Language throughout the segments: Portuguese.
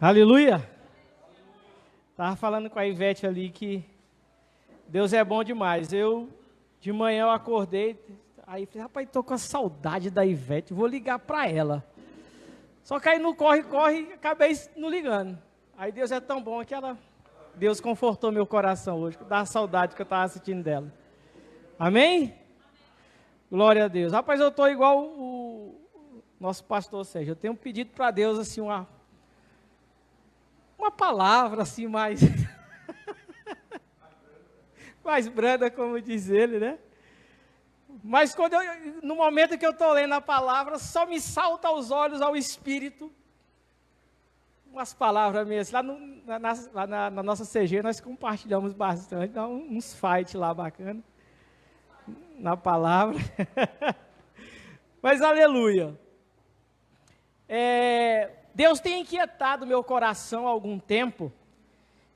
Aleluia! Estava falando com a Ivete ali que Deus é bom demais. De manhã eu acordei, aí falei, rapaz, estou com a saudade da Ivete, vou ligar para ela. Só que aí no corre, acabei não ligando. Aí Deus é tão bom que Deus confortou meu coração hoje, da saudade que eu estava sentindo dela. Amém? Glória a Deus. Rapaz, eu estou igual o nosso pastor Sérgio. Eu tenho pedido para Deus assim uma palavra assim mais mais branda, como diz ele, né? Mas no momento que eu estou lendo a palavra, só me salta aos olhos, ao espírito, umas palavras mesmo. Lá na nossa CG nós compartilhamos bastante, dá uns fight lá bacana na palavra. Mas aleluia. Deus tem inquietado meu coração há algum tempo,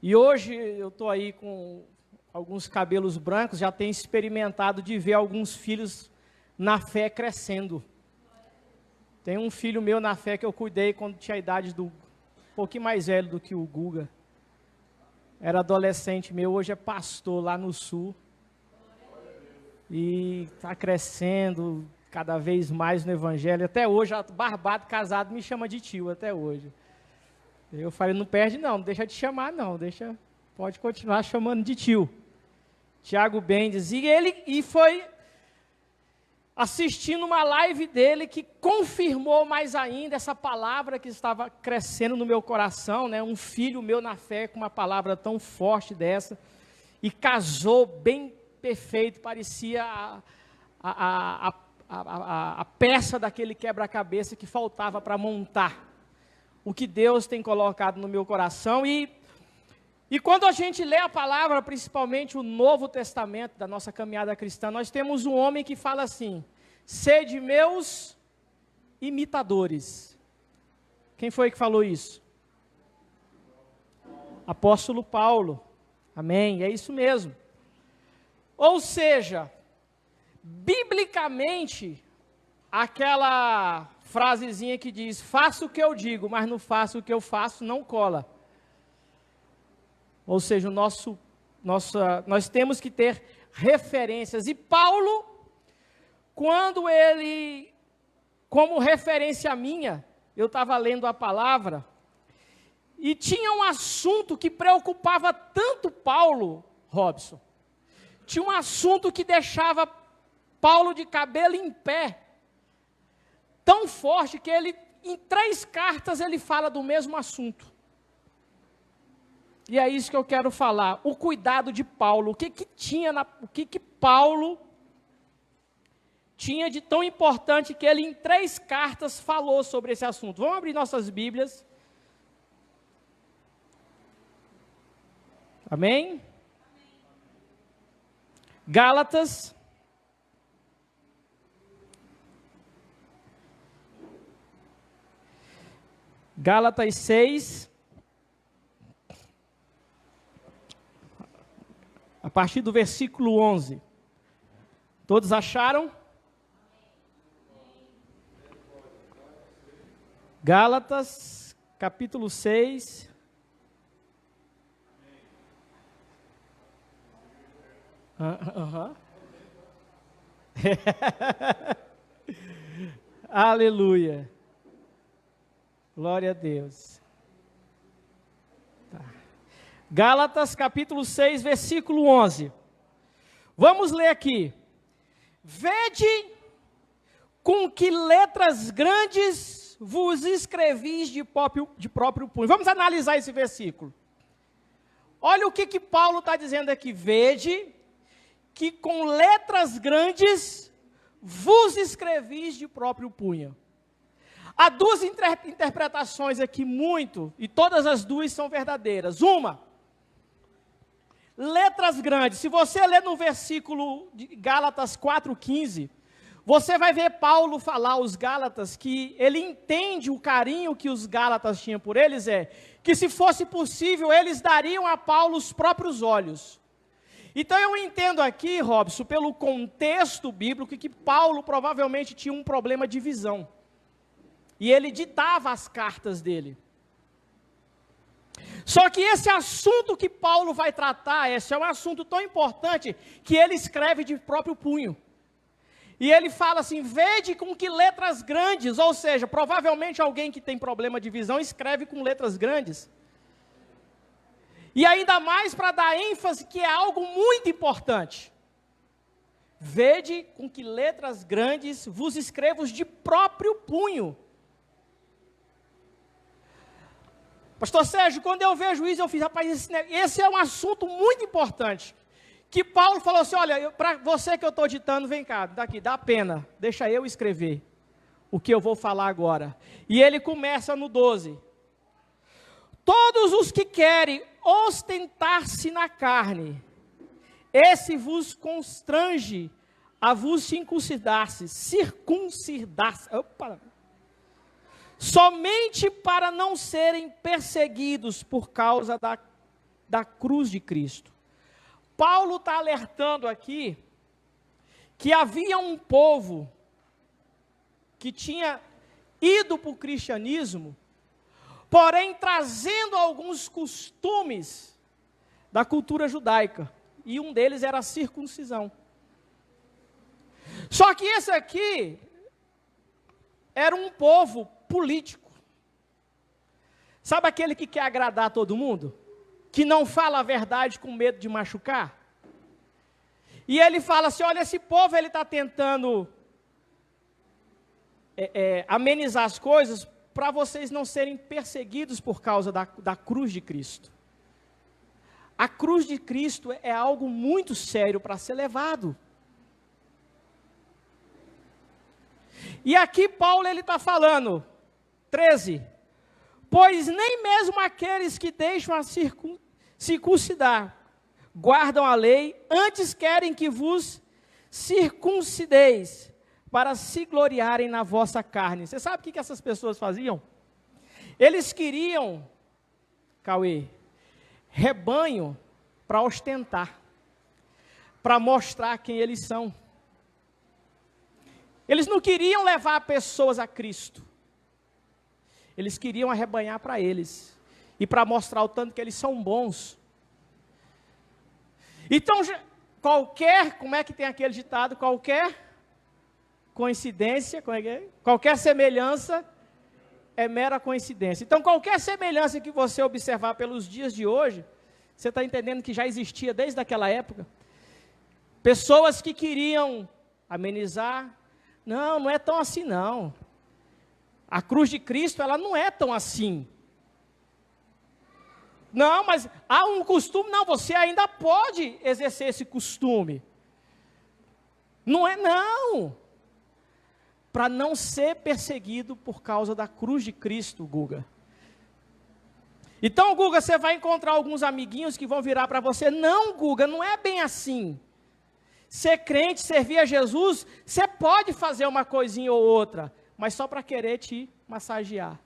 e hoje eu estou aí com alguns cabelos brancos, já tenho experimentado de ver alguns filhos na fé crescendo. Tem um filho meu na fé que eu cuidei quando tinha a idade um pouquinho mais velho do que o Guga. Era adolescente meu, hoje é pastor lá no sul. E está crescendo cada vez mais no evangelho. Até hoje, barbado, casado, me chama de tio, até hoje. Eu falei, não perde não deixa de chamar não, pode continuar chamando de tio. Tiago Bendes. E foi assistindo uma live dele que confirmou mais ainda essa palavra que estava crescendo no meu coração, né? Um filho meu na fé com uma palavra tão forte dessa, e casou bem perfeito, parecia a peça daquele quebra-cabeça que faltava para montar o que Deus tem colocado no meu coração. E quando a gente lê a palavra, principalmente o Novo Testamento da nossa caminhada cristã, nós temos um homem que fala assim: sede meus imitadores. Quem foi que falou isso? Apóstolo Paulo. Amém, é isso mesmo. Ou seja, biblicamente, aquela frasezinha que diz, faço o que eu digo, mas não faço o que eu faço, não cola. Ou seja, nós temos que ter referências. E Paulo, quando ele, como referência minha, eu estava lendo a palavra, e tinha um assunto que preocupava tanto Paulo, Robson, tinha um assunto que deixava Paulo de cabelo em pé, tão forte que ele, em 3 cartas, ele fala do mesmo assunto. E é isso que eu quero falar, o cuidado de Paulo, o que Paulo tinha de tão importante que ele, em 3 cartas, falou sobre esse assunto. Vamos abrir nossas Bíblias. Amém? Gálatas, Gálatas 6, a partir do versículo 11. Todos acharam? Gálatas, capítulo 6. Aleluia. Glória a Deus. Tá. Gálatas capítulo 6, versículo 11. Vamos ler aqui. Vede com que letras grandes vos escrevis de próprio punho. Vamos analisar esse versículo. Olha o que Paulo está dizendo aqui. Vede que com letras grandes vos escrevis de próprio punho. Há 2 interpretações aqui e todas as 2 são verdadeiras. Uma, letras grandes. Se você ler no versículo de Gálatas 4,15, você vai ver Paulo falar aos Gálatas que ele entende o carinho que os Gálatas tinham por eles, que se fosse possível, eles dariam a Paulo os próprios olhos. Então eu entendo aqui, Robson, pelo contexto bíblico, que Paulo provavelmente tinha um problema de visão. E ele ditava as cartas dele. Só que esse assunto que Paulo vai tratar, esse é um assunto tão importante, que ele escreve de próprio punho. E ele fala assim, vede com que letras grandes, ou seja, provavelmente alguém que tem problema de visão escreve com letras grandes. E ainda mais para dar ênfase que é algo muito importante. Vede com que letras grandes vos escrevo de próprio punho. Pastor Sérgio, quando eu vejo isso, eu fiz, rapaz, esse é um assunto muito importante. Que Paulo falou assim, olha, para você que eu estou ditando, vem cá, daqui, dá pena, deixa eu escrever o que eu vou falar agora. E ele começa no 12. Todos os que querem ostentar-se na carne, esse vos constrange a vos circuncidar-se, somente para não serem perseguidos por causa da cruz de Cristo. Paulo está alertando aqui que havia um povo que tinha ido para o cristianismo, porém trazendo alguns costumes da cultura judaica, e um deles era a circuncisão. Só que esse aqui era um povo político. Sabe aquele que quer agradar todo mundo? Que não fala a verdade com medo de machucar? E ele fala assim, olha, esse povo ele está tentando amenizar as coisas para vocês não serem perseguidos por causa da cruz de Cristo. A cruz de Cristo é algo muito sério para ser levado. E aqui Paulo ele está falando, 13, pois nem mesmo aqueles que deixam a circuncidar guardam a lei, antes querem que vos circuncideis, para se gloriarem na vossa carne. Você sabe o que essas pessoas faziam? Eles queriam, Cauê, rebanho para ostentar, para mostrar quem eles são. Eles não queriam levar pessoas a Cristo. Eles queriam arrebanhar para eles. E para mostrar o tanto que eles são bons. Então, como é que tem aquele ditado? Qualquer coincidência, qualquer semelhança é mera coincidência. Então, qualquer semelhança que você observar pelos dias de hoje, você está entendendo que já existia desde aquela época. Pessoas que queriam amenizar. Não é tão assim não. A cruz de Cristo, ela não é tão assim. Não, mas há um costume, não, você ainda pode exercer esse costume. Não é não. Para não ser perseguido por causa da cruz de Cristo, Guga. Então, Guga, você vai encontrar alguns amiguinhos que vão virar para você, não, Guga, não é bem assim. Ser crente, servir a Jesus, você pode fazer uma coisinha ou outra, mas só para querer te massagear.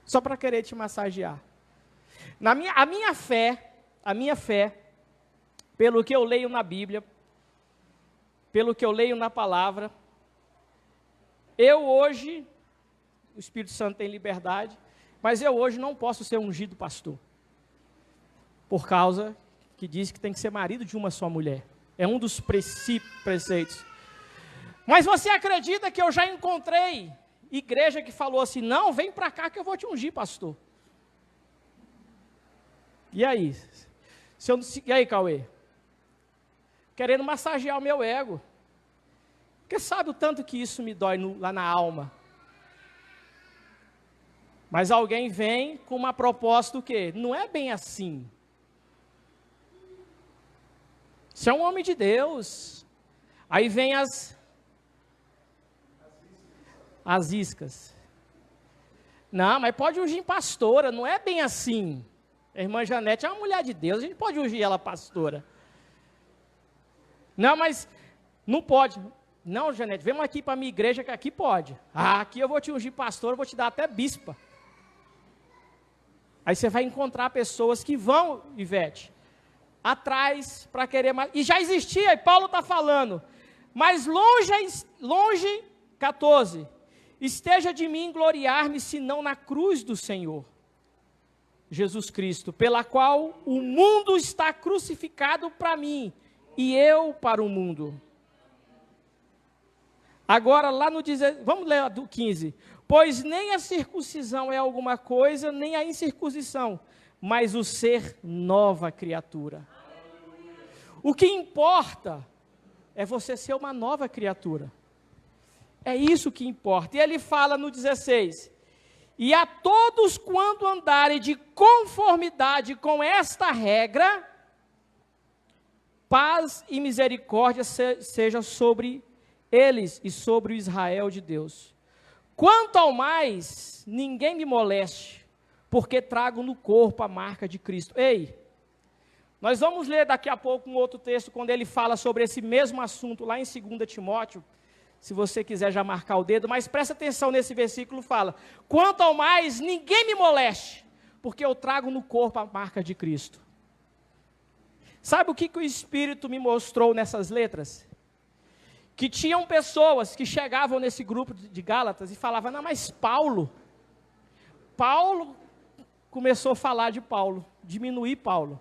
Só para querer te massagear. A minha fé, pelo que eu leio na Bíblia, pelo que eu leio na palavra, eu hoje, o Espírito Santo tem liberdade, mas eu hoje não posso ser ungido pastor, por causa que diz que tem que ser marido de uma só mulher. É um dos preceitos. Mas você acredita que eu já encontrei igreja que falou assim, não, vem para cá que eu vou te ungir, pastor. E aí? E aí, Cauê? Querendo massagear o meu ego. Porque sabe o tanto que isso me dói lá na alma. Mas alguém vem com uma proposta do quê? Não é bem assim. Você é um homem de Deus. Aí vem as iscas. Não, mas pode ungir pastora, não é bem assim. A irmã Janete é uma mulher de Deus, a gente pode ungir ela pastora. Não, mas não pode. Não, Janete, vem aqui para a minha igreja que aqui pode. Ah, aqui eu vou te ungir pastora, eu vou te dar até bispa. Aí você vai encontrar pessoas que vão, Ivete, atrás para querer mais. E já existia, e Paulo está falando. Mas longe, 14, esteja de mim gloriar-me, senão na cruz do Senhor. Jesus Cristo, pela qual o mundo está crucificado para mim e eu para o mundo. Agora, lá no 16, vamos ler do 15. Pois nem a circuncisão é alguma coisa, nem a incircuncisão, mas o ser nova criatura. O que importa é você ser uma nova criatura. É isso que importa. E ele fala no 16: e a todos quanto andarem de conformidade com esta regra, paz e misericórdia seja sobre eles e sobre o Israel de Deus. Quanto ao mais, ninguém me moleste, porque trago no corpo a marca de Cristo. Ei, nós vamos ler daqui a pouco um outro texto, quando ele fala sobre esse mesmo assunto, lá em 2 Timóteo, se você quiser já marcar o dedo, mas presta atenção nesse versículo, fala: quanto ao mais, ninguém me moleste, porque eu trago no corpo a marca de Cristo. Sabe o que o Espírito me mostrou nessas letras? Que tinham pessoas que chegavam nesse grupo de Gálatas e falavam: não, mas Paulo começou a falar de Paulo, diminuir Paulo.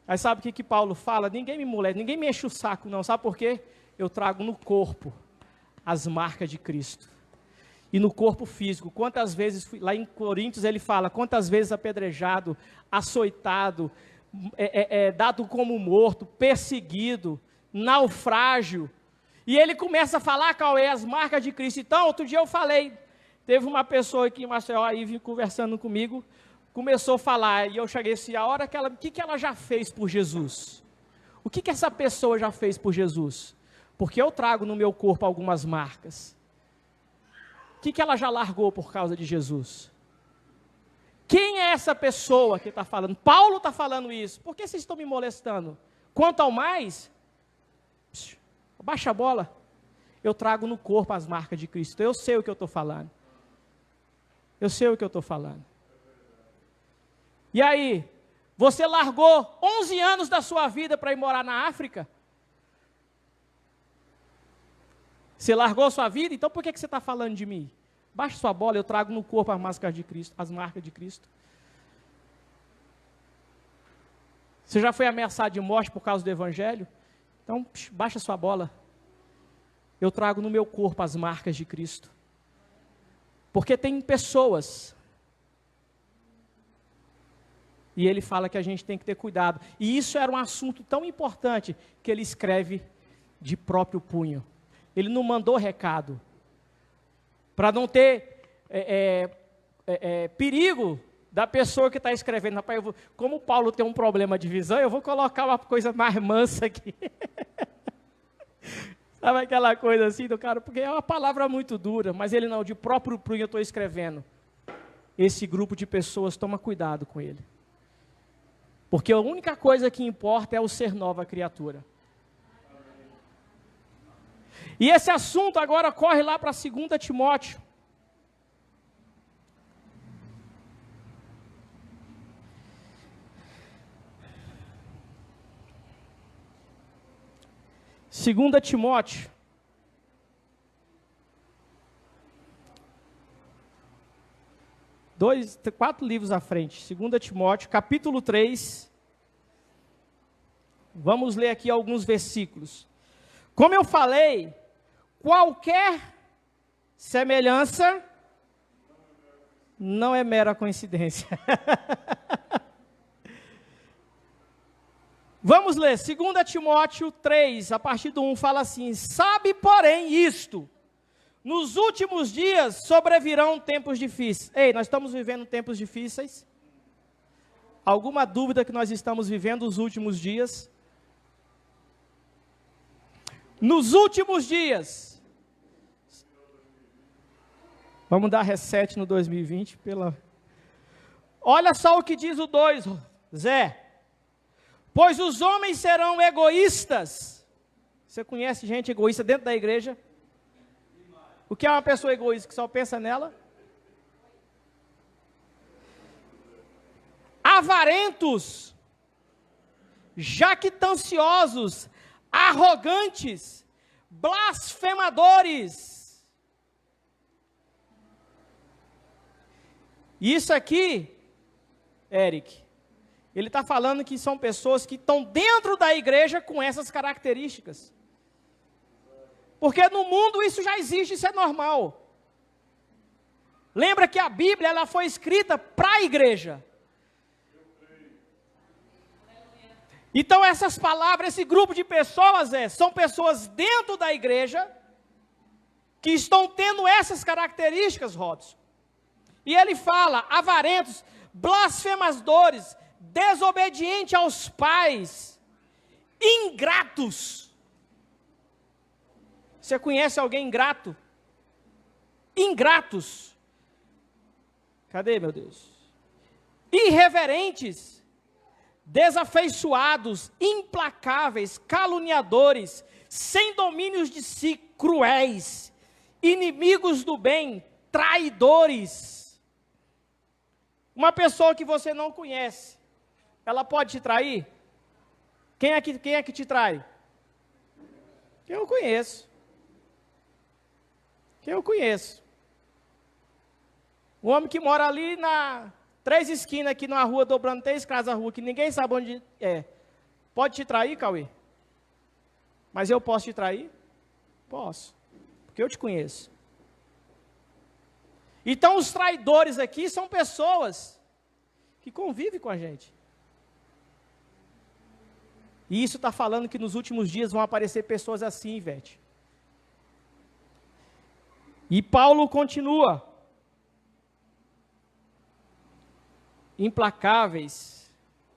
Aí sabe o que Paulo fala? Ninguém me molesta, ninguém me enche o saco não, sabe por quê? Eu trago no corpo as marcas de Cristo. E no corpo físico, quantas vezes, lá em Coríntios ele fala, quantas vezes apedrejado, açoitado, dado como morto, perseguido, naufrágio. E ele começa a falar qual é as marcas de Cristo. Então, outro dia eu falei, teve uma pessoa aqui em Maceió, aí vim conversando comigo, começou a falar, e eu cheguei assim, a hora que ela, o que ela já fez por Jesus? O que essa pessoa já fez por Jesus? Porque eu trago no meu corpo algumas marcas. O que ela já largou por causa de Jesus? Quem é essa pessoa que está falando? Paulo está falando isso. Por que vocês estão me molestando? Quanto ao mais, baixa a bola. Eu trago no corpo as marcas de Cristo. Eu sei o que eu estou falando. Eu sei o que eu estou falando. E aí, você largou 11 anos da sua vida para ir morar na África? Você largou sua vida? Então por que você está falando de mim? Baixa sua bola, eu trago no corpo as marcas de Cristo, as marcas de Cristo. Você já foi ameaçado de morte por causa do Evangelho? Então, baixa sua bola. Eu trago no meu corpo as marcas de Cristo. Porque tem pessoas, e ele fala que a gente tem que ter cuidado. E isso era um assunto tão importante, que ele escreve de próprio punho. Ele não mandou recado. Para não ter perigo da pessoa que está escrevendo. Rapaz, como o Paulo tem um problema de visão, eu vou colocar uma coisa mais mansa aqui. Sabe aquela coisa assim do cara? Porque é uma palavra muito dura, mas ele não, de próprio punho eu estou escrevendo. Esse grupo de pessoas, toma cuidado com ele. Porque a única coisa que importa é o ser nova criatura. E esse assunto agora corre lá para 2 Timóteo. Segunda Timóteo. Quatro livros à frente. 2 Timóteo, capítulo 3. Vamos ler aqui alguns versículos. Como eu falei, qualquer semelhança não é mera coincidência. Vamos ler, 2 Timóteo 3, a partir do 1, fala assim: sabe, porém, isto, nos últimos dias sobrevirão tempos difíceis. Ei, nós estamos vivendo tempos difíceis? Alguma dúvida que nós estamos vivendo os últimos dias? Nos últimos dias. Vamos dar reset no 2020. Olha só o que diz o 2, Zé. Pois os homens serão egoístas. Você conhece gente egoísta dentro da igreja? O que é uma pessoa egoísta que só pensa nela? Avarentos, jactanciosos, arrogantes, blasfemadores, E isso aqui, Eric, ele está falando que são pessoas que estão dentro da igreja com essas características. Porque no mundo isso já existe, isso é normal. Lembra que a Bíblia ela foi escrita para a igreja. Então essas palavras, esse grupo de pessoas são pessoas dentro da igreja que estão tendo essas características, Robson. E ele fala, avarentos, blasfemadores, desobedientes aos pais, ingratos. Você conhece alguém ingrato? Ingratos. Cadê, meu Deus? Irreverentes, desafeiçoados, implacáveis, caluniadores, sem domínios de si, cruéis, inimigos do bem, traidores. Uma pessoa que você não conhece, ela pode te trair? Quem é que te trai? Quem eu conheço. Quem eu conheço. Um homem que mora ali na 3 esquinas, aqui numa rua, dobrando 3 casas da rua, que ninguém sabe onde é. Pode te trair, Cauê? Mas eu posso te trair? Posso. Porque eu te conheço. Então os traidores aqui são pessoas que convivem com a gente. E isso está falando que nos últimos dias vão aparecer pessoas assim, Ivete. E Paulo continua. Implacáveis,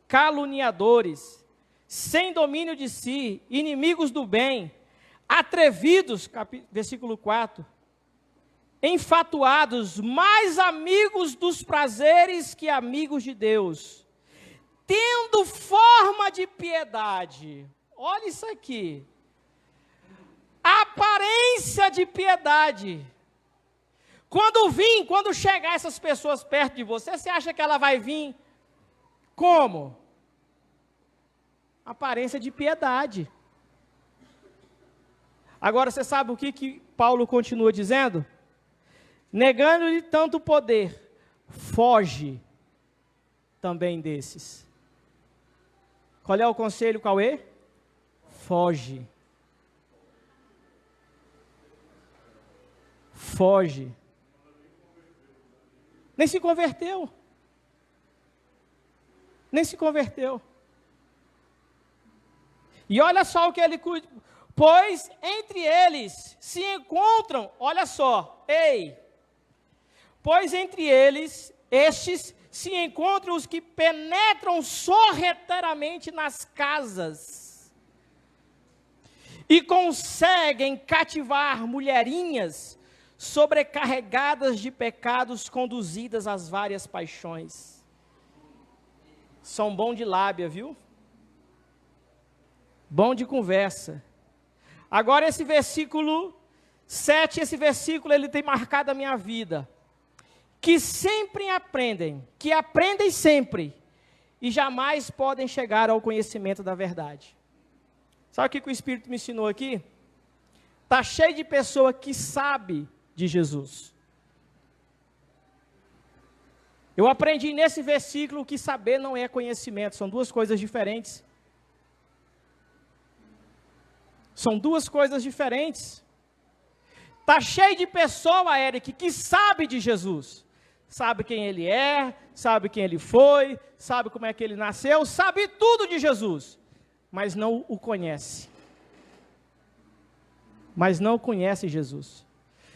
caluniadores, sem domínio de si, inimigos do bem, atrevidos, versículo 4, enfatuados, mais amigos dos prazeres que amigos de Deus, tendo forma de piedade. Olha isso aqui. Aparência de piedade. Quando chegar essas pessoas perto de você, você acha que ela vai vir como? Aparência de piedade. Agora, você sabe o que Paulo continua dizendo? Negando-lhe tanto poder, foge também desses. Qual é o conselho, Cauê? Foge. Foge. Nem se converteu. Nem se converteu. E olha só o que ele cuida. Pois entre eles se encontram, olha só, pois entre eles, estes, se encontram os que penetram sorrateiramente nas casas e conseguem cativar mulherinhas sobrecarregadas de pecados, conduzidas às várias paixões. São bom de lábia, viu? Bom de conversa. Agora esse versículo 7, esse versículo ele tem marcado a minha vida. Que sempre aprendem, que aprendem sempre, e jamais podem chegar ao conhecimento da verdade. Sabe o que o Espírito me ensinou aqui? Está cheio de pessoa que sabe de Jesus. Eu aprendi nesse versículo que saber não é conhecimento, são duas coisas diferentes. São duas coisas diferentes. Está cheio de pessoa, Eric, que sabe de Jesus. Sabe quem ele é, sabe quem ele foi, sabe como é que ele nasceu, sabe tudo de Jesus, mas não o conhece. Mas não conhece Jesus.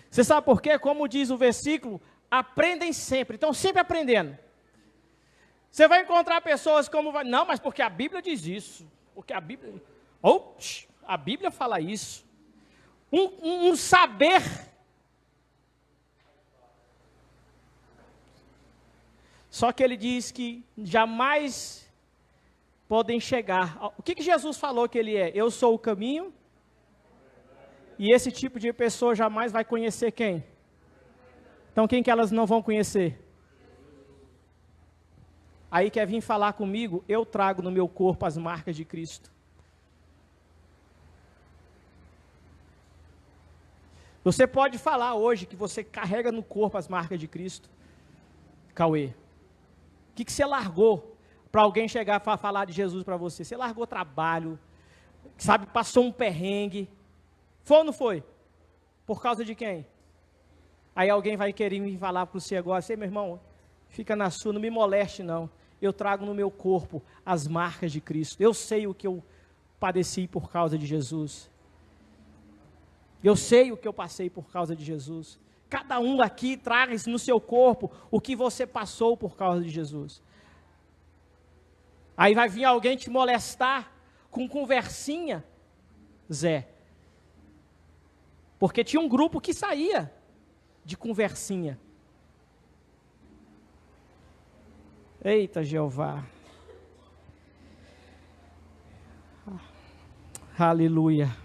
Você sabe por quê? Como diz o versículo, aprendem sempre, estão sempre aprendendo. Você vai encontrar pessoas como, não, mas porque a Bíblia diz isso, porque a Bíblia, a Bíblia fala isso. Um saber. Só que ele diz que jamais podem chegar. O que Jesus falou que ele é? Eu sou o caminho. E esse tipo de pessoa jamais vai conhecer quem? Então quem que elas não vão conhecer? Aí quer vir falar comigo, eu trago no meu corpo as marcas de Cristo. Você pode falar hoje que você carrega no corpo as marcas de Cristo. Cauê? O que você largou para alguém chegar para falar de Jesus para você? Você largou trabalho, sabe, passou um perrengue. Foi ou não foi? Por causa de quem? Aí alguém vai querer me falar para você agora, meu irmão, fica na sua, não me moleste não. Eu trago no meu corpo as marcas de Cristo. Eu sei o que eu padeci por causa de Jesus. Eu sei o que eu passei por causa de Jesus. Cada um aqui traz no seu corpo o que você passou por causa de Jesus. Aí vai vir alguém te molestar com conversinha, Zé. Porque tinha um grupo que saía de conversinha. Eita, Jeová. Aleluia.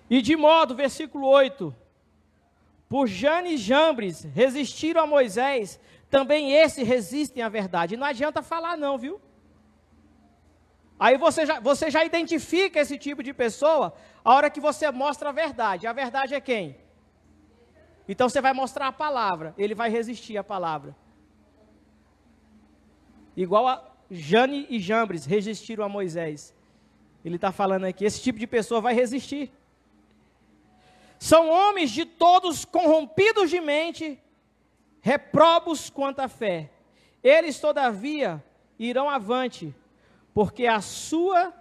E de modo, versículo 8, por Janes e Jambres resistiram a Moisés, também esses resistem à verdade. Não adianta falar não, viu? Aí você já identifica esse tipo de pessoa a hora que você mostra a verdade. A verdade é quem? Então você vai mostrar a palavra, ele vai resistir à palavra. Igual a Jane e Jambres resistiram a Moisés. Ele está falando aqui, esse tipo de pessoa vai resistir. São homens de todos corrompidos de mente, reprobos quanto à fé. Eles, todavia, irão avante, porque a sua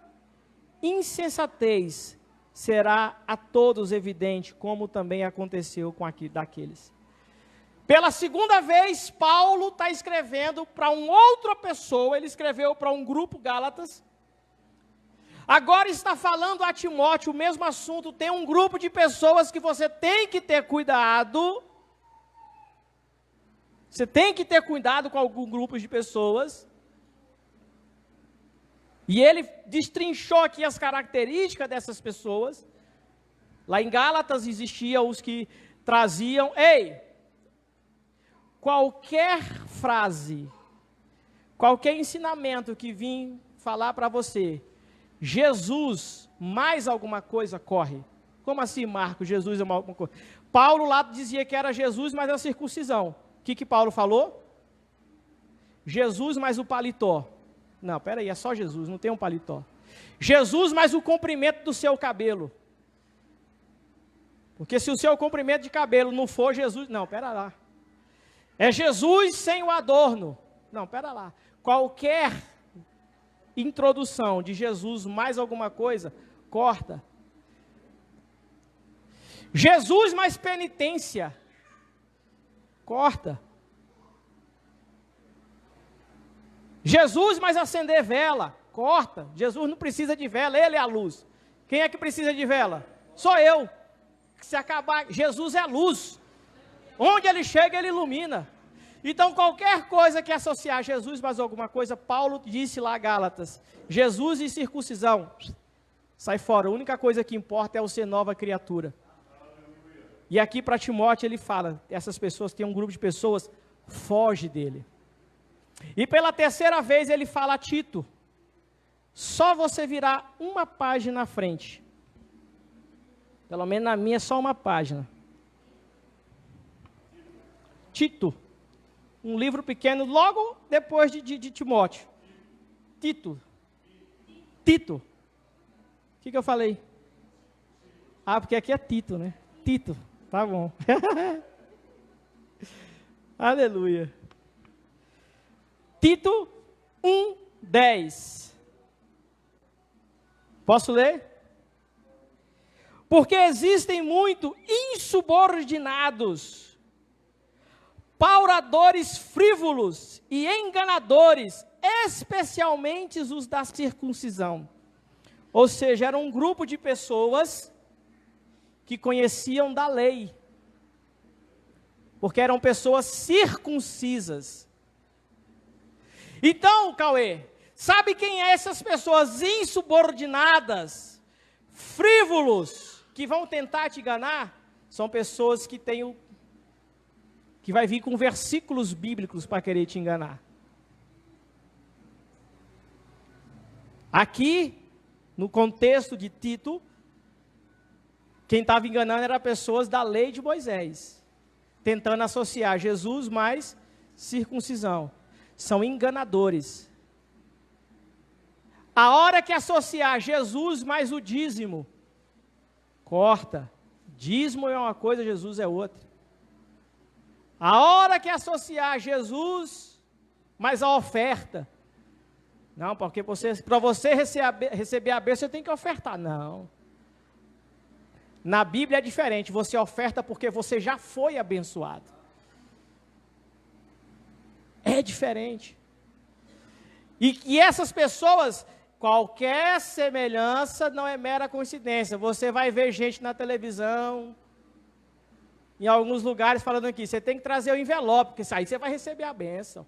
insensatez será a todos evidente, como também aconteceu com daqueles. Pela segunda vez, Paulo está escrevendo para uma outra pessoa, ele escreveu para um grupo Gálatas. Agora está falando a Timóteo o mesmo assunto, tem um grupo de pessoas que você tem que ter cuidado. Você tem que ter cuidado com algum grupo de pessoas. E ele destrinchou aqui as características dessas pessoas. Lá em Gálatas existiam os que traziam, qualquer frase, qualquer ensinamento que vim falar para você, Jesus, mais alguma coisa, corre. Como assim, Marcos? Jesus é uma coisa. Paulo lá dizia que era Jesus, mas a circuncisão. O que Paulo falou? Jesus mais o paletó. Não, peraí, é só Jesus, não tem um paletó. Jesus mais o comprimento do seu cabelo. Porque se o seu comprimento de cabelo não for Jesus... Não, pera lá. É Jesus sem o adorno. Não, pera lá. Qualquer introdução de Jesus mais alguma coisa, corta. Jesus mais penitência, corta. Jesus mais acender vela, corta. Jesus não precisa de vela, ele é a luz. Quem é que precisa de vela? Sou eu. Se acabar, Jesus é a luz. Onde ele chega, ele ilumina. Então, qualquer coisa que associar Jesus mais alguma coisa, Paulo disse lá a Gálatas, Jesus e circuncisão, sai fora. A única coisa que importa é o ser nova criatura. E aqui para Timóteo ele fala, essas pessoas, tem um grupo de pessoas, foge dele. E pela terceira vez ele fala a Tito, só você virar uma página à frente. Pelo menos na minha, só uma página. Tito, um livro pequeno, logo depois de Timóteo. Tito. O que eu falei? Ah, porque aqui é Tito, né? Tito, tá bom. Aleluia. Tito 1:10. Posso ler? Porque existem muito insubordinados, pauradores frívolos e enganadores, especialmente os da circuncisão. Ou seja, era um grupo de pessoas que conheciam da lei, porque eram pessoas circuncisas. Então, Cauê, sabe quem é essas pessoas insubordinadas, frívolos, que vão tentar te enganar? São pessoas que que vai vir com versículos bíblicos para querer te enganar. Aqui, no contexto de Tito, quem estava enganando eram pessoas da lei de Moisés. tentando associar Jesus mais circuncisão. São enganadores. A hora que associar Jesus mais o dízimo, corta. Dízimo é uma coisa, Jesus é outra. A hora que associar Jesus mais a oferta, não, porque para você receber a bênção, você tem que ofertar. Não. Na Bíblia é diferente, você oferta porque você já foi abençoado. É diferente. E essas pessoas, qualquer semelhança não é mera coincidência. Você vai ver gente na televisão, em alguns lugares falando aqui, você tem que trazer o envelope, porque aí você vai receber a bênção.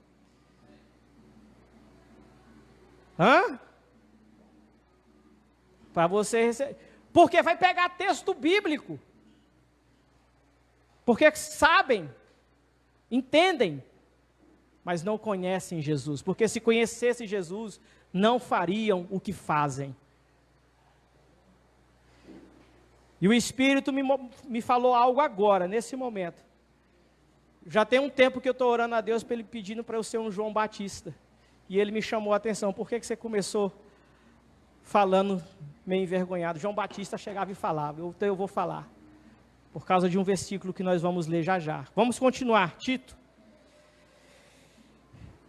Hã? Para você receber. Porque vai pegar texto bíblico. Porque sabem, entendem, mas não conhecem Jesus. Porque se conhecessem Jesus, não fariam o que fazem. E o Espírito me falou algo agora, nesse momento. Já tem um tempo que eu estou orando a Deus, ele pedindo para eu ser um João Batista. E ele me chamou a atenção. Por que você começou falando meio envergonhado? João Batista chegava e falava. Então eu vou falar. Por causa de um versículo que nós vamos ler já já. Vamos continuar, Tito.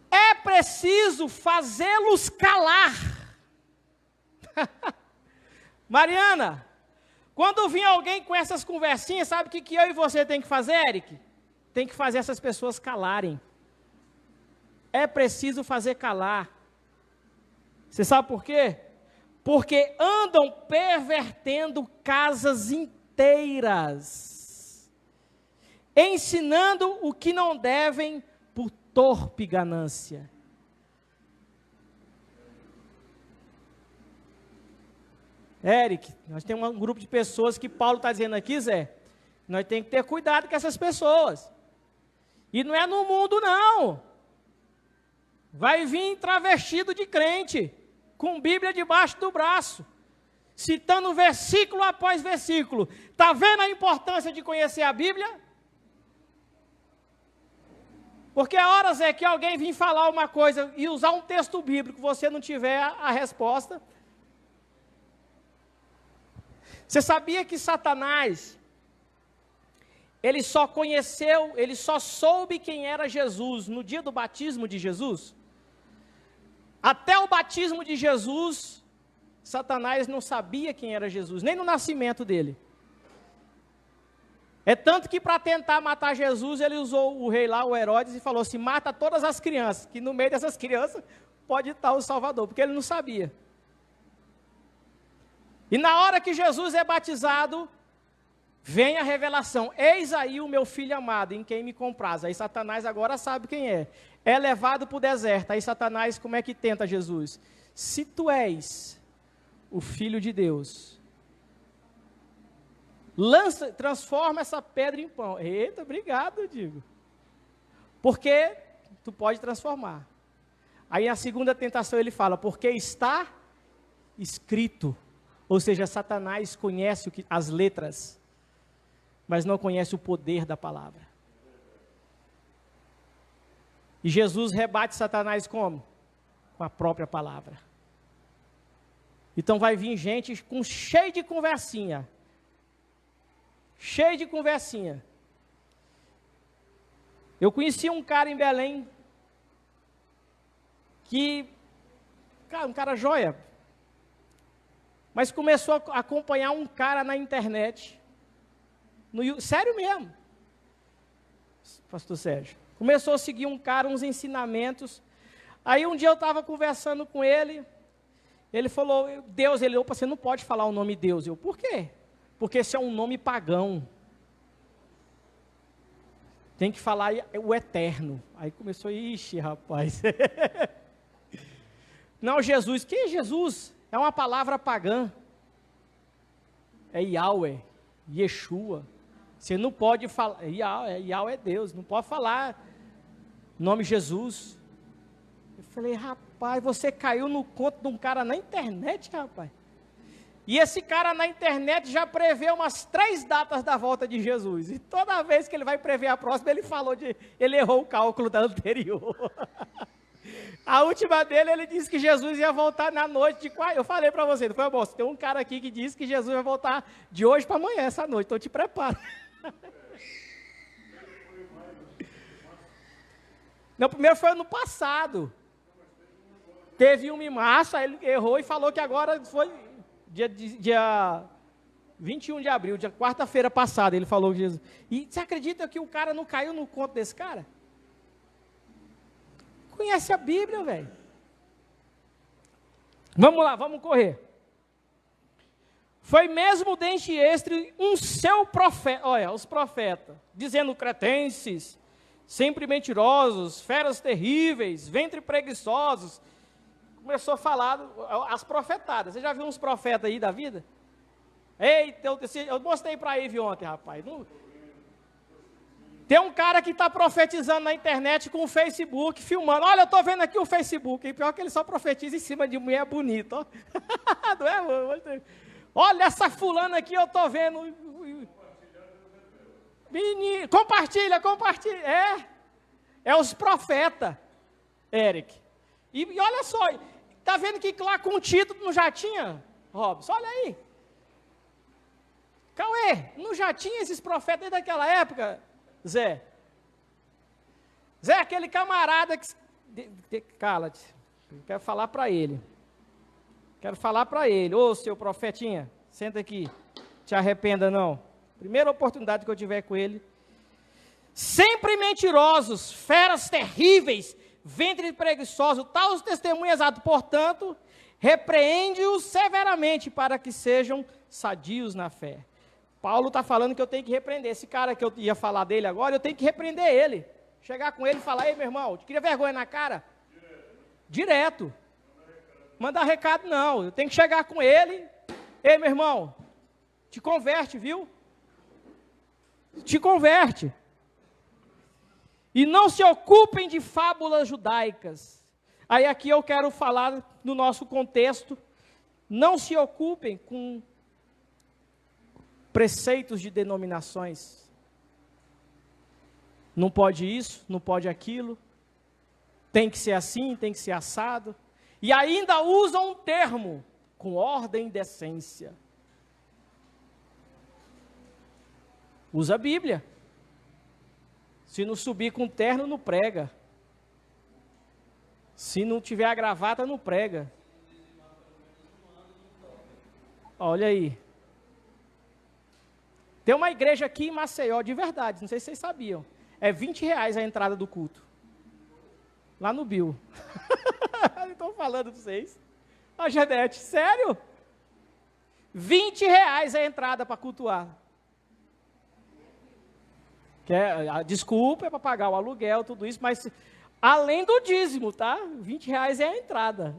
É preciso fazê-los calar. Mariana, quando vir alguém com essas conversinhas, sabe o que eu e você tem que fazer, Eric? Tem que fazer essas pessoas calarem. É preciso fazer calar. Você sabe por quê? Porque andam pervertendo casas inteiras, ensinando o que não devem por torpe ganância. Eric, nós temos um grupo de pessoas que Paulo está dizendo aqui, Zé, nós temos que ter cuidado com essas pessoas. E não é no mundo, não. Vai vir travestido de crente, com Bíblia debaixo do braço, citando versículo após versículo. Está vendo a importância de conhecer a Bíblia? Porque a hora, Zé, que alguém vir falar uma coisa e usar um texto bíblico, você não tiver a resposta. Você sabia que Satanás, ele só soube quem era Jesus no dia do batismo de Jesus? Até o batismo de Jesus, Satanás não sabia quem era Jesus, nem no nascimento dele. É tanto que para tentar matar Jesus, ele usou o rei lá, o Herodes, e falou assim, mata todas as crianças, que no meio dessas crianças pode estar o Salvador, porque ele não sabia. E na hora que Jesus é batizado, vem a revelação, eis aí o meu filho amado, em quem me compraz. Aí Satanás agora sabe quem é. É levado para o deserto. Aí Satanás, como é que tenta Jesus? Se tu és o Filho de Deus, transforma essa pedra em pão. Eita, obrigado, digo. Porque tu pode transformar. Aí a segunda tentação ele fala, porque está escrito. Ou seja, Satanás conhece as letras, mas não conhece o poder da palavra. E Jesus rebate Satanás como? Com a própria palavra. Então vai vir gente cheio de conversinha. Cheio de conversinha. Eu conheci um cara em Belém, um cara joia, mas começou a acompanhar um cara na internet, sério mesmo, pastor Sérgio, começou a seguir um cara, uns ensinamentos, aí um dia eu estava conversando com ele falou, Deus, opa, você não pode falar o nome Deus. Eu, por quê? Porque esse é um nome pagão, tem que falar o eterno. Aí começou, ixi, rapaz, não, Jesus, quem é Jesus? É uma palavra pagã, é Yahweh, Yeshua, você não pode falar, Yahweh é Deus, não pode falar nome Jesus. Eu falei, rapaz, você caiu no conto de um cara na internet, rapaz. E esse cara na internet já prevê umas 3 datas da volta de Jesus. E toda vez que ele vai prever a próxima, ele errou o cálculo da anterior. A última dele, ele disse que Jesus ia voltar na noite de quarta. Eu falei para você, não foi, moço? Tem um cara aqui que disse que Jesus vai voltar de hoje para amanhã, essa noite. Então te prepara. Não, primeiro foi ano passado. Teve uma em março, aí ele errou e falou que agora foi dia 21 de abril, quarta-feira passada, ele falou que Jesus... E você acredita que o cara não caiu no conto desse cara? Conhece a Bíblia, velho. Vamos lá, vamos correr. Foi mesmo dentre estes um seu profeta, olha, os profetas, dizendo: cretenses, sempre mentirosos, feras terríveis, ventre preguiçosos. Começou a falar as profetadas. Você já viu uns profetas aí da vida? Eita, eu mostrei para a Ivy ontem, rapaz. Tem um cara que está profetizando na internet com o Facebook, filmando. Olha, eu estou vendo aqui o Facebook. E pior que ele só profetiza em cima de mulher bonita. Ó. Não é? Olha essa fulana aqui, eu estou vendo. Menino, compartilha. É os profetas, Eric. E olha só, está vendo que lá com o título não já tinha, Robson? Olha aí. Cauê, não já tinha esses profetas desde aquela época, Zé? Zé, aquele camarada que... Cala-te, quero falar para ele. Ô, seu profetinha, senta aqui, te arrependa não. Primeira oportunidade que eu tiver com ele. Sempre mentirosos, feras terríveis, ventre preguiçoso, tal os testemunhas, portanto, repreende-os severamente para que sejam sadios na fé. Paulo está falando que eu tenho que repreender. Esse cara que eu ia falar dele agora, eu tenho que repreender ele. Chegar com ele e falar: ei, meu irmão, te queria vergonha na cara? Direto. Mandar recado não, eu tenho que chegar com ele. Ei, meu irmão, te converte, viu? Te converte. E não se ocupem de fábulas judaicas. Aí aqui eu quero falar no nosso contexto. Não se ocupem com preceitos de denominações. Não pode isso, não pode aquilo. Tem que ser assim, tem que ser assado. E ainda usam um termo, com ordem e decência. Usa a Bíblia. Se não subir com terno, não prega. Se não tiver a gravata, não prega. Olha aí. Tem uma igreja aqui em Maceió, de verdade, não sei se vocês sabiam. É R$20 a entrada do culto. Lá no Bill. Estou falando para vocês. A Janete, sério? R$20 a entrada para cultuar. A desculpa é para pagar o aluguel, tudo isso, mas além do dízimo, tá? R$20 é a entrada.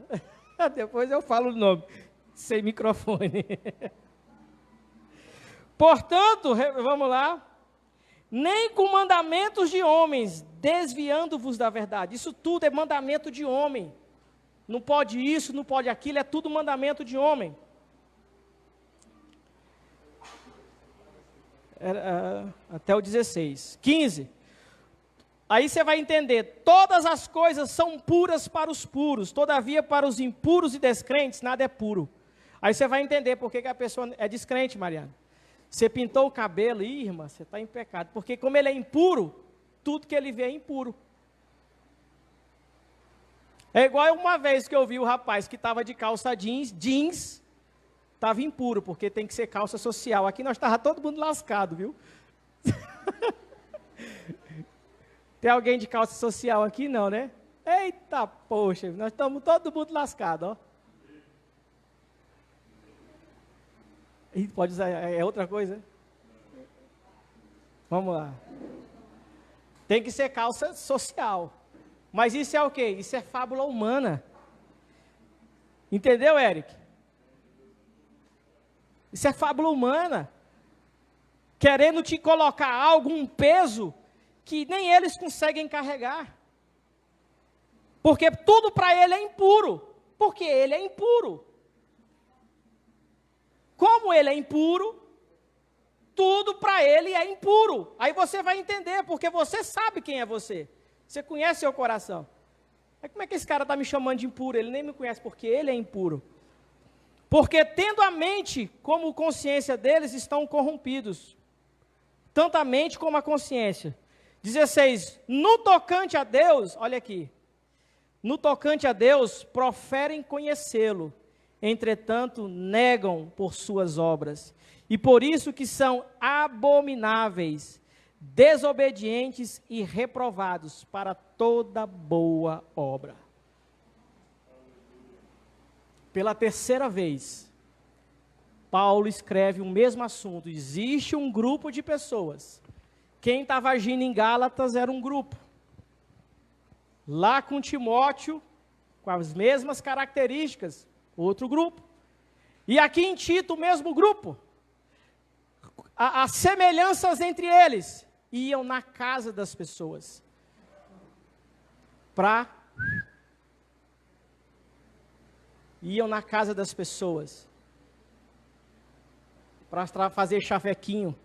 Depois eu falo o nome, sem microfone. Portanto, vamos lá. Nem com mandamentos de homens, desviando-vos da verdade. Isso tudo é mandamento de homem. Não pode isso, não pode aquilo, é tudo mandamento de homem. Até o 16. 15. Aí você vai entender. Todas as coisas são puras para os puros. Todavia, para os impuros e descrentes, nada é puro. Aí você vai entender por que a pessoa é descrente, Mariana. Você pintou o cabelo, irmã, você está em pecado. Porque como ele é impuro, tudo que ele vê é impuro. É igual uma vez que eu vi o rapaz que estava de calça jeans, estava impuro, porque tem que ser calça social. Aqui nós estávamos todo mundo lascado, viu? Tem alguém de calça social aqui? Não, né? Eita, poxa, nós estamos todo mundo lascado, ó. E pode usar, é outra coisa? Vamos lá. Tem que ser calça social. Mas isso é o quê? Isso é fábula humana. Entendeu, Eric? Isso é fábula humana. Querendo te colocar algo, um peso, que nem eles conseguem carregar. Porque tudo para ele é impuro. Porque ele é impuro. como ele é impuro, tudo para ele é impuro. Aí você vai entender, porque você sabe quem é você. Você conhece seu coração. Aí como é que esse cara está me chamando de impuro? Ele nem me conhece porque ele é impuro. Porque tendo a mente como consciência deles estão corrompidos. Tanto a mente como a consciência. 16. No tocante a Deus, olha aqui. No tocante a Deus, proferem conhecê-lo. Entretanto, negam por suas obras. E por isso que são abomináveis, desobedientes e reprovados para toda boa obra. Pela terceira vez, Paulo escreve o mesmo assunto. Existe um grupo de pessoas. Quem estava agindo em Gálatas era um grupo. Lá com Timóteo, com as mesmas características, outro grupo. E aqui em Tito, o mesmo grupo. As semelhanças entre eles iam na casa das pessoas para fazer chavequinho,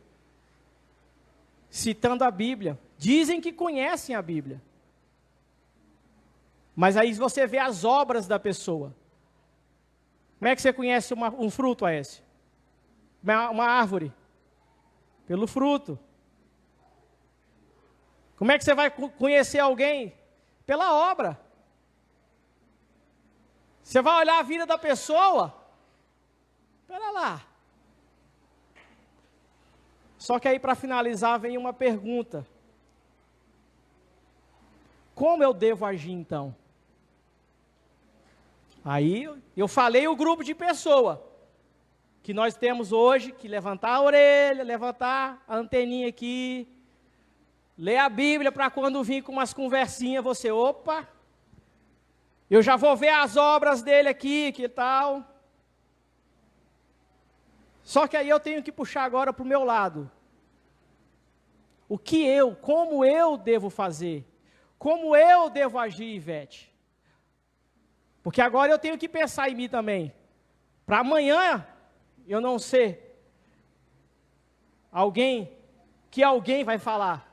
citando a Bíblia. Dizem que conhecem a Bíblia, mas aí você vê as obras da pessoa. Como é que você conhece um fruto a esse? Uma árvore? Pelo fruto. Como é que você vai conhecer alguém? Pela obra. Você vai olhar a vida da pessoa? Espera lá. Só que aí, para finalizar, vem uma pergunta. Como eu devo agir, então? Aí, eu falei o grupo de pessoa que nós temos hoje, que levantar a orelha, levantar a anteninha aqui, ler a Bíblia para quando vir com umas conversinhas, você, opa, eu já vou ver as obras dele aqui, que tal. Só que aí eu tenho que puxar agora para o meu lado. Como eu devo fazer? Como eu devo agir, Ivete? Porque agora eu tenho que pensar em mim também. Para amanhã eu não ser alguém vai falar.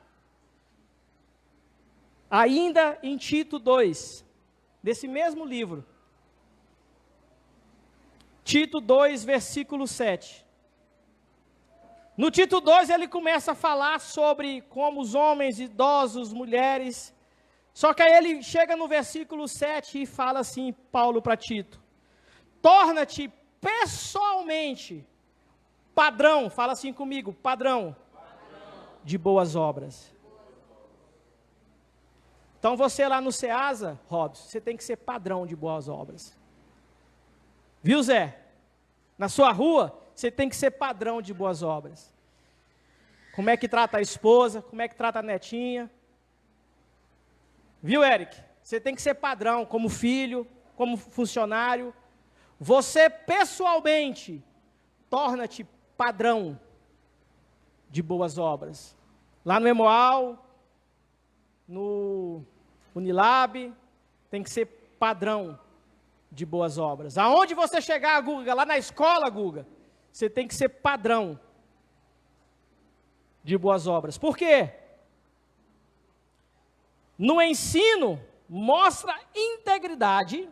Ainda em Tito 2, desse mesmo livro. Tito 2, versículo 7. No Tito 2 ele começa a falar sobre como os homens, idosos, mulheres. Só que aí ele chega no versículo 7 e fala assim, Paulo para Tito. Torna-te pessoalmente padrão, fala assim comigo, padrão de boas obras. Então você lá no Ceasa, Robson, você tem que ser padrão de boas obras. Viu, Zé? Na sua rua, você tem que ser padrão de boas obras. Como é que trata a esposa, como é que trata a netinha. Viu, Eric? Você tem que ser padrão como filho, como funcionário. Você pessoalmente, torna-te padrão de boas obras. Lá no Emoal, no Unilab, tem que ser padrão de boas obras. Aonde você chegar, Guga, lá na escola, Guga, você tem que ser padrão de boas obras. Por quê? No ensino, mostra integridade.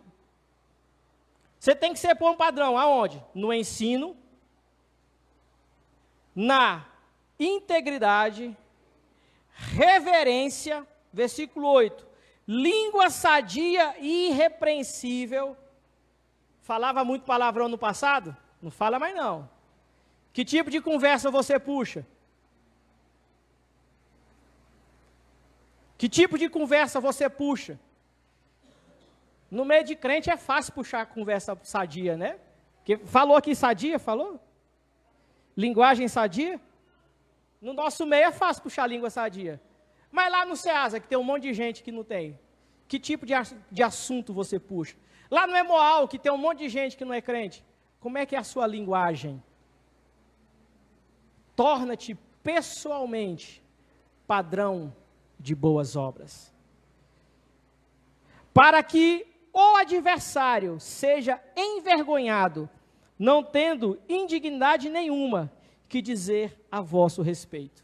Você tem que ser por um padrão. Aonde? No ensino, na integridade, reverência, versículo 8, língua sadia e irrepreensível. Falava muito palavrão no passado? Não fala mais não. Que tipo de conversa você puxa? Que tipo de conversa você puxa? No meio de crente é fácil puxar conversa sadia, né? Porque falou aqui sadia, falou? Linguagem sadia? No nosso meio é fácil puxar língua sadia. Mas lá no Ceasa, que tem um monte de gente que não tem, que tipo de assunto você puxa? Lá no Emoal, que tem um monte de gente que não é crente, como é que é a sua linguagem? Torna-te pessoalmente padrão de boas obras. Para que o adversário seja envergonhado não tendo indignidade nenhuma que dizer a vosso respeito.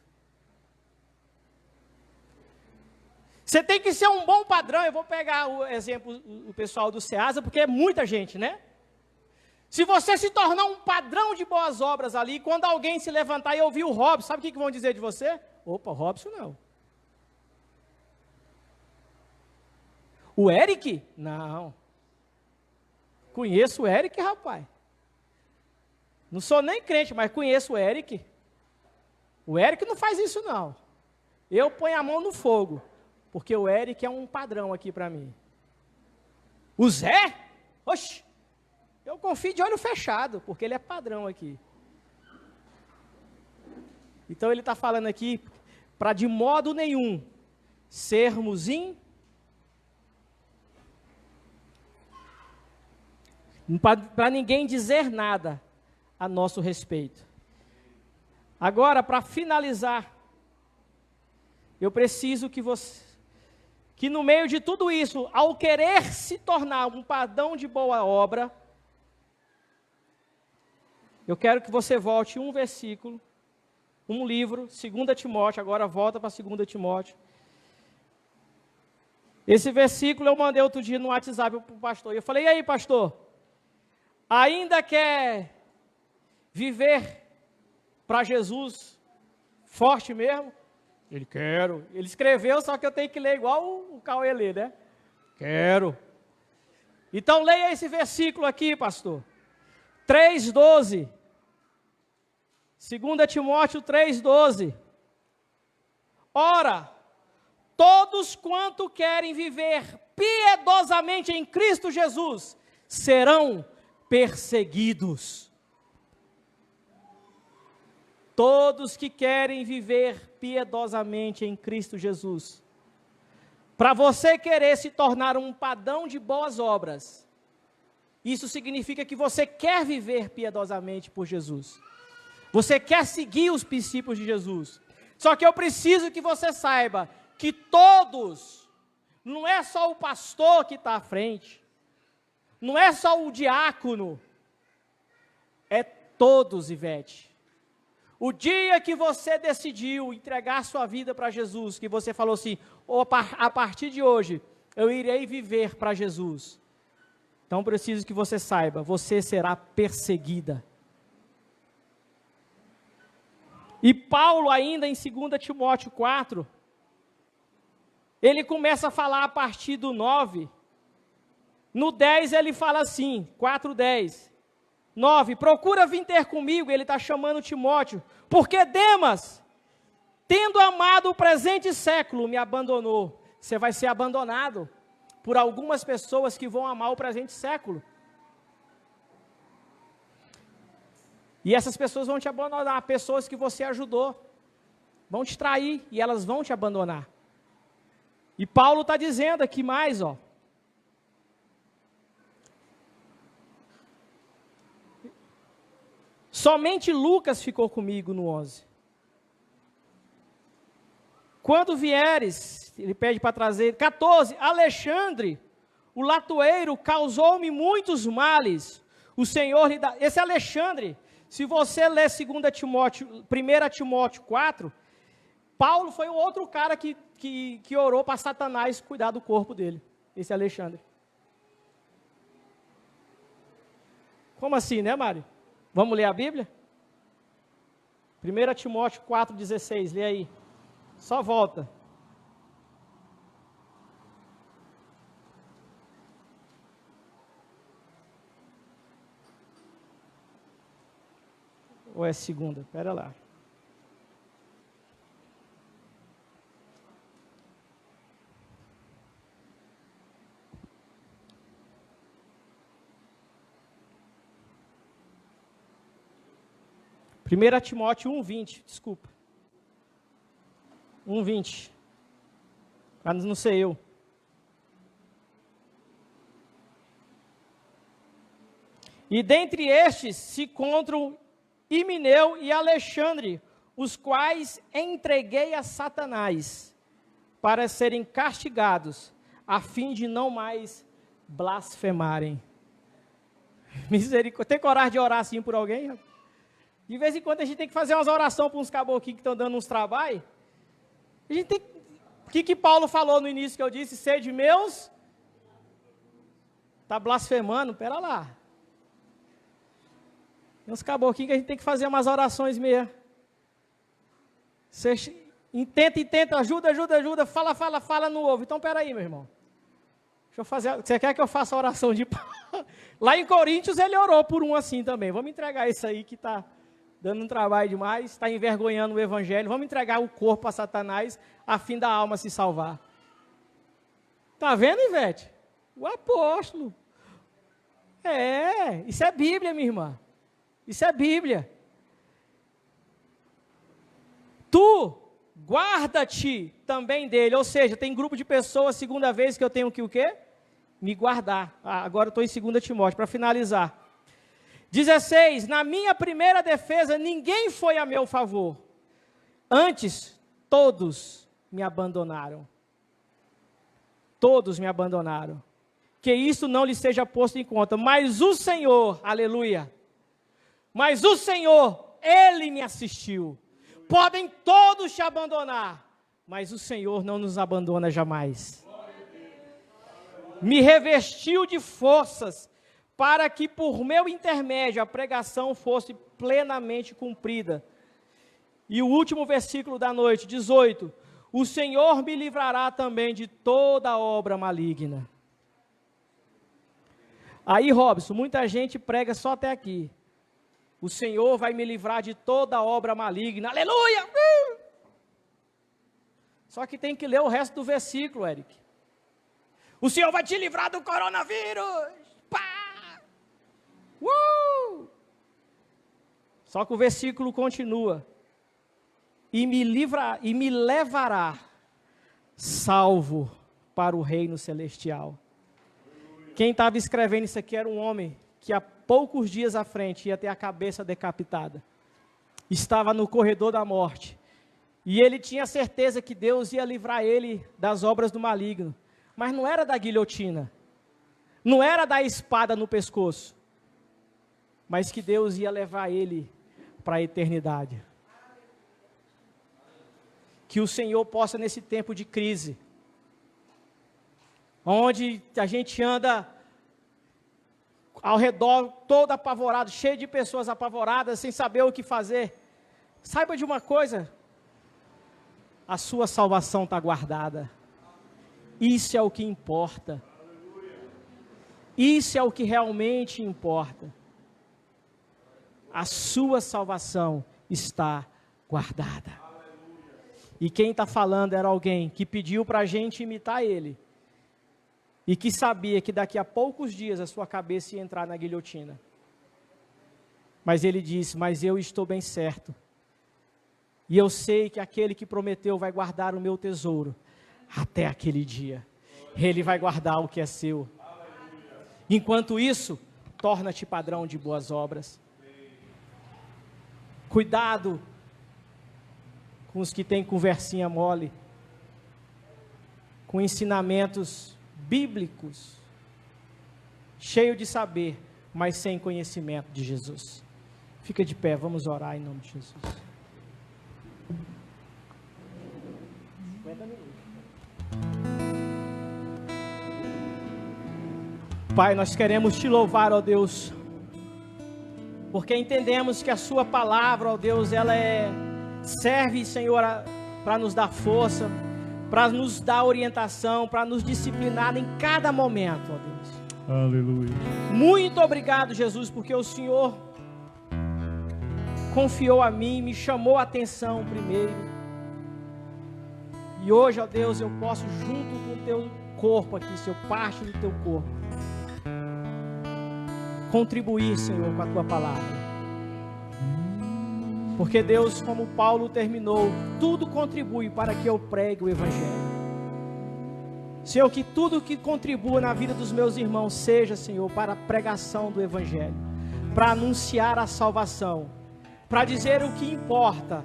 Você tem que ser um bom padrão. Eu vou pegar o exemplo, o pessoal do Ceasa, porque é muita gente, né? Se você se tornar um padrão de boas obras ali, quando alguém se levantar e ouvir o Robson, sabe o que vão dizer de você? Opa, Robson não. O Eric? Não. Conheço o Eric, rapaz. Não sou nem crente, mas conheço o Eric. O Eric não faz isso, não. Eu ponho a mão no fogo, porque o Eric é um padrão aqui para mim. O Zé? Oxe, eu confio de olho fechado, porque ele é padrão aqui. Então ele está falando aqui, para de modo nenhum sermos para ninguém dizer nada a nosso respeito. Agora, para finalizar, eu preciso que no meio de tudo isso, ao querer se tornar um padrão de boa obra, eu quero que você volte um versículo, um livro, 2 Timóteo, agora volta para 2 Timóteo. Esse versículo eu mandei outro dia no WhatsApp para o pastor, e eu falei, e aí pastor, ainda quer viver para Jesus forte mesmo? Ele, quero. Ele escreveu, só que eu tenho que ler igual o Cauê lê, né? Quero. Então leia esse versículo aqui, pastor. 3,12. 2 Timóteo 3,12. Ora, todos quanto querem viver piedosamente em Cristo Jesus serão perseguidos. Todos que querem viver piedosamente em Cristo Jesus. Para você querer se tornar um padrão de boas obras, isso significa que você quer viver piedosamente por Jesus. Você quer seguir os princípios de Jesus. Só que eu preciso que você saiba que todos, não é só o pastor que está à frente, não é só o diácono, é todos, Ivete. O dia que você decidiu entregar sua vida para Jesus, que você falou assim, a partir de hoje, eu irei viver para Jesus. Então, preciso que você saiba, você será perseguida. E Paulo, ainda em 2 Timóteo 4, ele começa a falar a partir do 9. No 10 ele fala assim, 4:10. 9, procura vir ter comigo, ele está chamando Timóteo, porque Demas, tendo amado o presente século, me abandonou. Você vai ser abandonado por algumas pessoas que vão amar o presente século. E essas pessoas vão te abandonar, pessoas que você ajudou, vão te trair e elas vão te abandonar. E Paulo está dizendo aqui mais, ó. Somente Lucas ficou comigo no 11. Quando vieres, ele pede para trazer, 14, Alexandre, o latoeiro, causou-me muitos males. O Senhor lhe dá... Esse Alexandre, se você ler 1 Timóteo 4, Paulo foi o outro cara que orou para Satanás cuidar do corpo dele. Esse Alexandre. Como assim, né, Mário? Vamos ler a Bíblia? 1 Timóteo 4,16, lê aí. Só volta. Ou é segunda? Espera lá. Primeira Timóteo 1,20, desculpa. 1,20. Para não ser eu. E dentre estes se encontram Himeneu e Alexandre, os quais entreguei a Satanás, para serem castigados, a fim de não mais blasfemarem. Misericórdia. Tem coragem de orar assim por alguém? De vez em quando a gente tem que fazer umas orações para uns caboclos que estão dando uns trabalhos. A gente tem... O que Paulo falou no início que eu disse? Sede meus... Está blasfemando? Pera lá. Tem uns caboclos que a gente tem que fazer umas orações mesmo. Você intenta, ajuda, fala, não ouve. Então, pera aí, meu irmão. Deixa eu fazer... Você quer que eu faça a oração de... Lá em Coríntios ele orou por um assim também. Vamos entregar isso aí que está dando um trabalho demais, está envergonhando o evangelho. Vamos entregar o corpo a Satanás, a fim da alma se salvar. Está vendo, Ivete? O apóstolo. Isso é Bíblia, minha irmã. Isso é Bíblia. Tu guarda-te também dele. Ou seja, tem grupo de pessoas, segunda vez que eu tenho que o quê? Me guardar. Agora eu estou em 2 Timóteo, para finalizar. 16, na minha primeira defesa, ninguém foi a meu favor. Antes, todos me abandonaram. Todos me abandonaram. Que isso não lhe seja posto em conta. Mas o Senhor, aleluia. Mas o Senhor, Ele me assistiu. Podem todos te abandonar, mas o Senhor não nos abandona jamais. Me revestiu de forças, para que por meu intermédio a pregação fosse plenamente cumprida. E o último versículo da noite, 18. O Senhor me livrará também de toda obra maligna. Aí, Robson, muita gente prega só até aqui. O Senhor vai me livrar de toda obra maligna. Aleluia! Só que tem que ler o resto do versículo, Eric. O Senhor vai te livrar do coronavírus. Pá! Só que o versículo continua. E me levará salvo para o reino celestial. Quem estava escrevendo isso aqui era um homem que há poucos dias à frente ia ter a cabeça decapitada. Estava no corredor da morte. E ele tinha certeza que Deus ia livrar ele das obras do maligno. Mas não era da guilhotina. Não era da espada no pescoço. Mas que Deus ia levar ele para a eternidade. Que o Senhor possa, nesse tempo de crise, onde a gente anda ao redor, todo apavorado, cheio de pessoas apavoradas, sem saber o que fazer. Saiba de uma coisa, a sua salvação está guardada. Isso é o que importa. Isso é o que realmente importa. A sua salvação está guardada. E quem está falando era alguém que pediu para a gente imitar ele. E que sabia que daqui a poucos dias a sua cabeça ia entrar na guilhotina. Mas ele disse, mas eu estou bem certo. E eu sei que aquele que prometeu vai guardar o meu tesouro até aquele dia. Ele vai guardar o que é seu. Enquanto isso, torna-te padrão de boas obras. Cuidado com os que têm conversinha mole, com ensinamentos bíblicos, cheio de saber, mas sem conhecimento de Jesus. Fica de pé, vamos orar em nome de Jesus. 50 minutos. Pai, nós queremos te louvar, ó Deus, porque entendemos que a sua palavra, ó Deus, ela serve, Senhor, para nos dar força, para nos dar orientação, para nos disciplinar em cada momento, ó Deus. Aleluia. Muito obrigado, Jesus, porque o Senhor confiou a mim, me chamou a atenção primeiro. E hoje, ó Deus, eu posso, junto com o teu corpo aqui, Senhor, parte do teu corpo, contribuir, Senhor, com a tua palavra. Porque Deus, como Paulo terminou, tudo contribui para que eu pregue o Evangelho. Senhor, que tudo que contribua na vida dos meus irmãos seja, Senhor, para a pregação do Evangelho, para anunciar a salvação, para dizer o que importa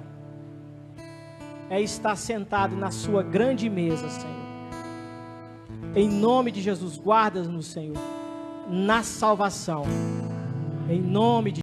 é estar sentado na sua grande mesa, Senhor. Em nome de Jesus, guarda-nos, Senhor, na salvação, Em nome de